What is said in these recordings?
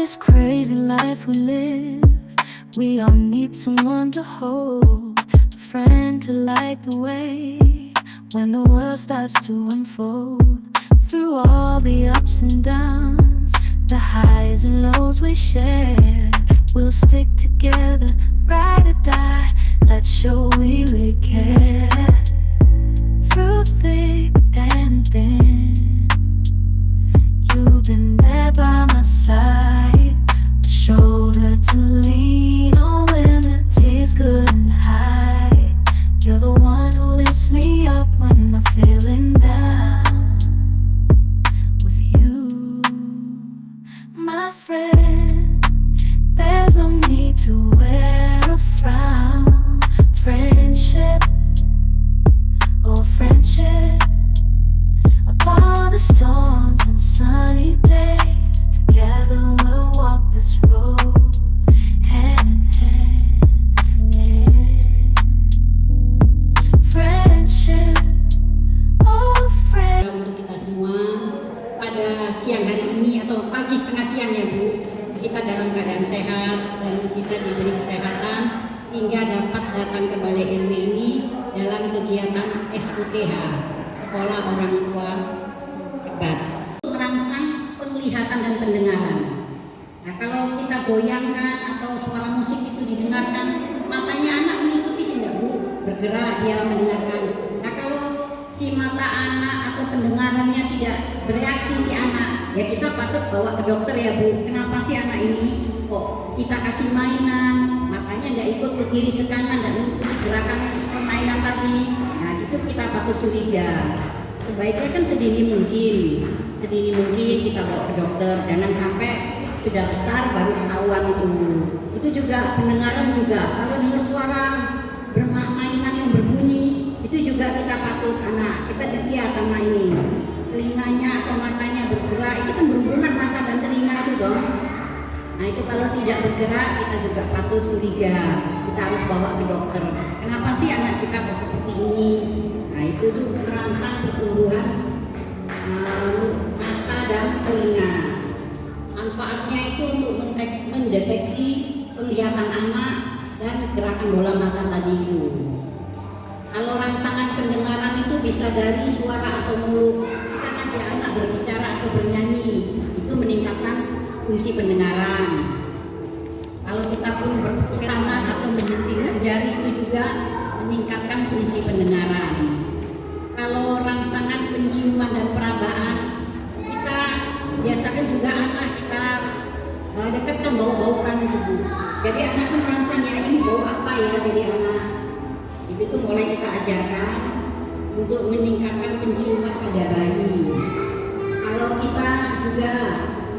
this crazy life we live, we all need someone to hold, a friend to light the way when the world starts to unfold. Through all the ups and downs, the highs and lows we share, we'll stick together, ride or die. Let's show we really care. Through thick and thin, you've been there by my side, a shoulder to lean on when the tears couldn't hide. You're the one who lifts me up when I'm feeling down. With you, my friend, there's no need to wear a frown. Friendship, oh friendship, upon the storms and sunny days, together we'll walk this road, hand in hand. Friendship, oh friend. Untuk kita semua pada siang hari ini atau pagi setengah siang ya Bu, kita dalam keadaan sehat dan kita diberi kesehatan hingga dapat datang ke Balai RW ini dalam kegiatan SUTH, Sekolah Orang Tua Hebat, untuk merangsang penglihatan dan pendengaran. Nah, kalau kita goyangkan atau suara musik itu didengarkan, matanya anak mengikuti sih enggak Bu? Bergerak dia mendengarkan. Nah, kalau si mata anak atau pendengarannya tidak bereaksi si anak, ya kita patut bawa ke dokter ya Bu. Kenapa sih anak ini kok kita kasih mainan, matanya nggak ikut ke kiri ke kanan, nggak mengikuti gerakan permainan tadi. Nah, itu kita patut curiga. Sebaiknya kan sedini mungkin kita bawa ke dokter. Jangan sampai sudah besar baru ketahuan itu. Itu juga pendengaran juga. Kalau dengar suara mainan yang berbunyi, itu juga kita patut kita lihat anak ini telinganya atau matanya bergerak. Itu kan berhubungan mata dan telinga itu dong. Nah, itu kalau tidak bergerak kita juga patut curiga. Kita harus bawa ke dokter. Kenapa sih anak kita seperti ini? Nah, itu tuh merangsang pertumbuhan mata dan telinga. Manfaatnya itu untuk mendeteksi penglihatan anak dan gerakan bola mata tadi itu. Kalau rangsangan pendengaran itu bisa dari suara atau mulut. Kita ngajak anak berbicara atau bernyanyi, itu meningkatkan fungsi pendengaran. Kalau kita pun bertepuk tangan atau menyentilkan jari, itu juga meningkatkan fungsi pendengaran. Kalau rangsangan penciuman dan perabaan, kita biasakan juga anak kita dekatkan bau-baukan itu. Jadi anak itu merangsang ya ini bau apa ya, jadi anak itu tuh mulai kita ajarkan untuk meningkatkan penciuman pada bayi. Kalau kita juga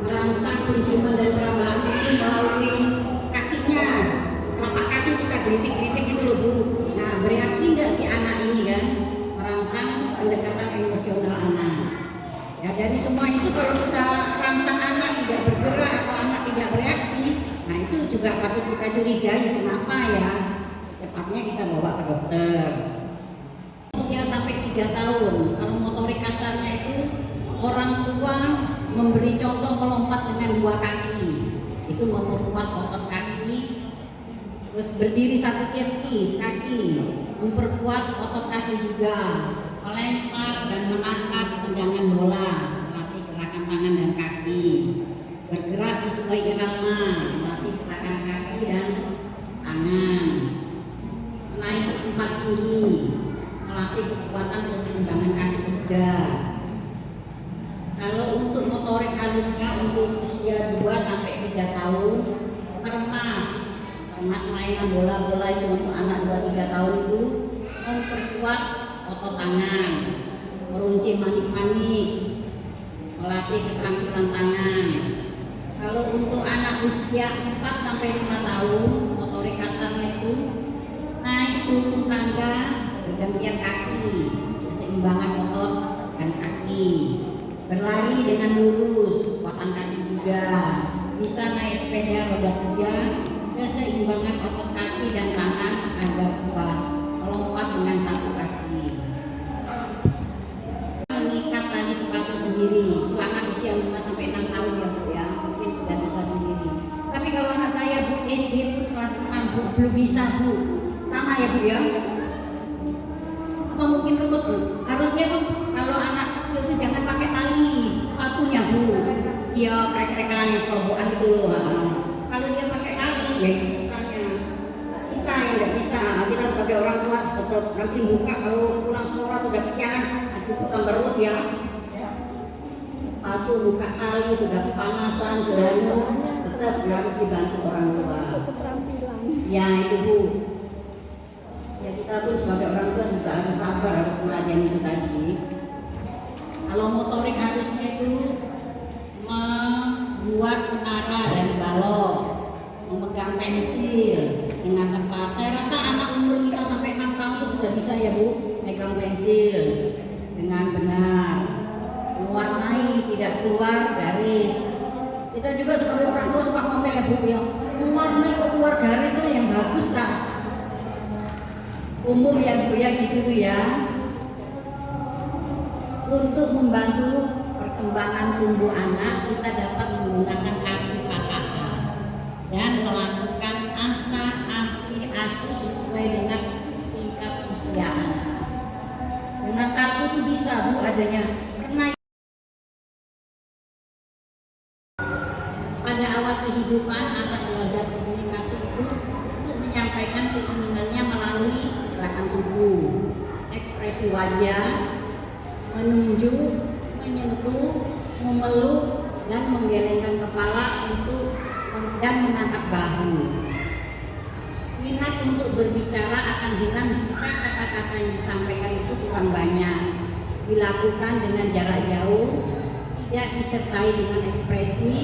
merangsang penciuman dan perabaan itu melalui kakinya, telapak kaki kita geritik-geritik itu loh Bu. Nah, bereaksi nggak si anak ini kan, merangsang pendekatan emosional anak. Ya, dari semua itu kalau kita rangsang anak tidak bergerak atau anak tidak bereaksi, nah itu juga patut kita curigai kenapa ya. Cepatnya kita bawa ke dokter. Usia sampai 3 tahun, kalau motorik kasarnya itu orang tua memberi contoh melompat dengan 2 kaki, itu memperkuat otot kaki. Terus berdiri 1 kaki, memperkuat otot kaki juga. Melempar dan menangkap tendangan bola, melatih gerakan tangan dan kaki. Bergerak sesuai irama, melatih gerakan kaki dan tangan. Menaik ke tempat tinggi, melatih kekuatan keseimbangan kaki juga. Kalau untuk motorik halusnya untuk usia 2 sampai 3 tahun, meremas mainan bola-bola itu untuk anak 2-3 tahun itu memperkuat otot tangan, merunci manik-manik, melatih keterampilan tangan. Kalau untuk anak usia 4 sampai 5 tahun, motorik kasarnya itu naik turun tangga bergantian kaki, keseimbangan otot dan kaki. Berlari dengan lurus, kekuatan kaki juga. Bisa naik sepeda roda 3, keseimbangan otot kaki dan tangan agar kuat. Melompat dengan 1 kaki. Mengikat tali sepatu sendiri. Itu anak usia 5 sampai 6 tahun ya Bu ya, mungkin sudah bisa sendiri. belum bisa Bu, sama ya Bu ya? Apa mungkin lembut Bu? Harusnya tuh kalau anak kecil tuh jangan pakai tali sepatunya Bu. Dia krek-krekan yang sobokan gitu loh. Kalau dia pakai tali ya itu susahnya. Kita yang nggak bisa, kita sebagai orang tua tetap nanti buka kalau pulang sekolah sudah kesiangan, aduh tambah ya. Sepatu buka tali sudah kepanasan, sudah tetap harus dibantu orang tua. Ya itu Bu. Ya kita pun sebagai orang tua juga harus sabar, harus meladeni itu tadi. Kalau motorik harusnya itu membuat menara dari balok, memegang pensil dengan tepat. Saya rasa anak umur kita sampai 6 tahun itu sudah bisa ya Bu, megang pensil dengan benar, mewarnai tidak keluar garis. Kita juga sebagai orang tua suka ngomel ya Bu ya, mewarnai kok keluar garis tuh yang bagus tak? Umum ya Bu ya gitu tuh ya. Untuk membantu perkembangan tumbuh anak, kita dapat menggunakan kartu KKK dan melakukan ASI sesuai dengan tingkat usia anak. Dengan kartu itu bisa Bu adanya. Karena pada awal kehidupan anak belajar komunikasi itu untuk menyampaikan keinginannya melalui gerakan tubuh, ekspresi wajah, menunjuk, menyentuh, memeluk, dan menggelengkan kepala dan mengangkat bahu. Minat untuk berbicara akan hilang jika kata-kata yang disampaikan itu kurang banyak, dilakukan dengan jarak jauh, tidak disertai dengan ekspresi,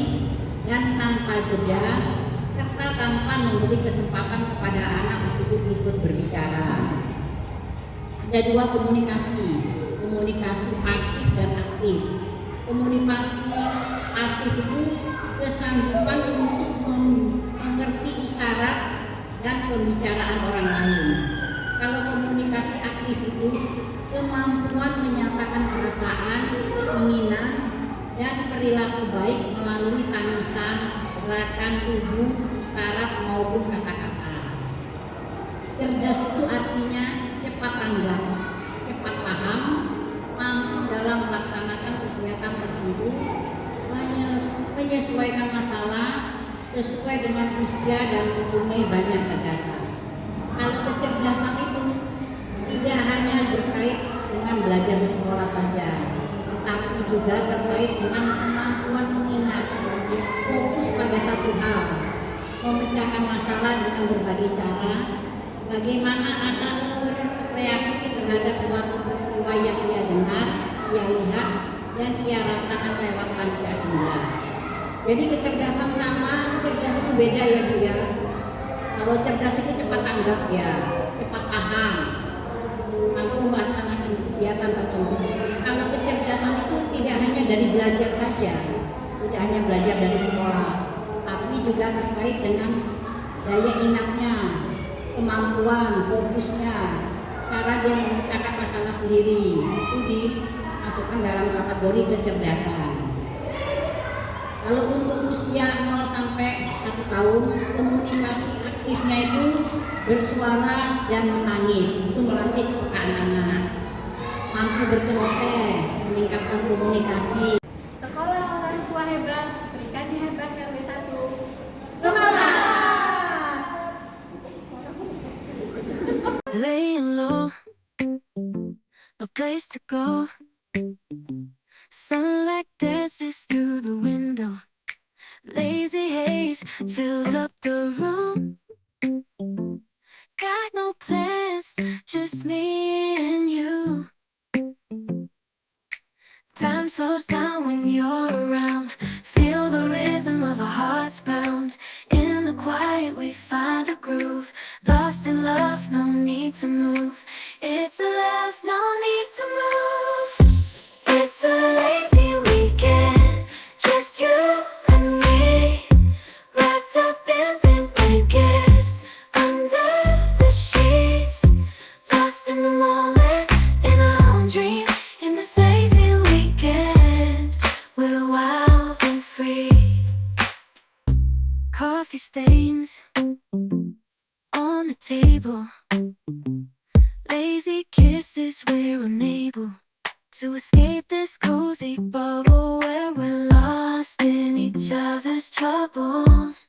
dan tanpa jeda, serta tanpa memberi kesempatan kepada anak untuk ikut berbicara. Ada dua komunikasi pasif dan aktif. Komunikasi pasif itu kesanggupan untuk mengerti isyarat dan pembicaraan orang lain. Kalau komunikasi aktif itu kemampuan menyatakan perasaan, keinginan, dan perilaku baik melalui tangisan, gerakan tubuh, isyarat maupun kata-kata. Cerdas itu artinya cepat tanggap, cepat paham, mampu dalam melaksanakan kegiatan tertentu, menyesuaikan masalah sesuai dengan usia dan mempunyai banyak gagasan. Kalau kecerdasan itu tidak hanya terkait dengan belajar di sekolah saja, tetapi juga terkait dengan kemampuan mengingat, fokus pada satu hal, memecahkan masalah dengan berbagai cara, bagaimana anak bereaksi terhadap suatu peristiwa yang ia dengar, ia lihat, dan ia rasakan lewat panca indera. Jadi kecerdasan sama cerdas itu beda ya Bu ya. Kalau cerdas itu cepat tanggap ya, cepat paham, mampu melaksanakan kegiatan tertentu. Kalau kecerdasan itu tidak hanya dari belajar saja, tidak hanya belajar dari sekolah, tapi juga terkait dengan daya ingatnya, kemampuan, fokusnya, cara dia memecahkan masalah sendiri, itu dimasukkan dalam kategori kecerdasan. Kalau untuk usia 0 sampai 1 tahun, komunikasi aktifnya itu bersuara dan menangis, itu melatih kepekaan anak. Mampu berceloteh, meningkatkan komunikasi. Sekolah orang tua hebat, serikandi hebat RW1. Semangat! Laying low, no place to go. Sunlight dances through the window. Lazy haze fills up the room. Got no plans, just me and you. Time slows down when you're around. Feel the rhythm of our hearts pound. In the quiet we find a groove. Lost in love, no need to move. It's a love, no need to move. It's a lazy weekend, just you and me, wrapped up in pink blankets, under the sheets, lost in the moment, in our own dream. In this lazy weekend, we're wild and free. Coffee stains table. Lazy kisses, we're unable to escape this cozy bubble where we're lost in each other's troubles.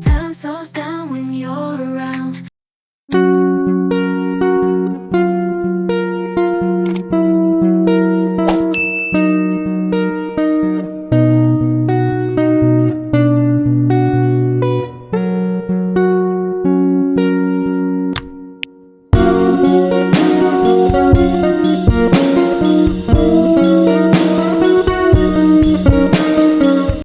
Time slows down when you're around.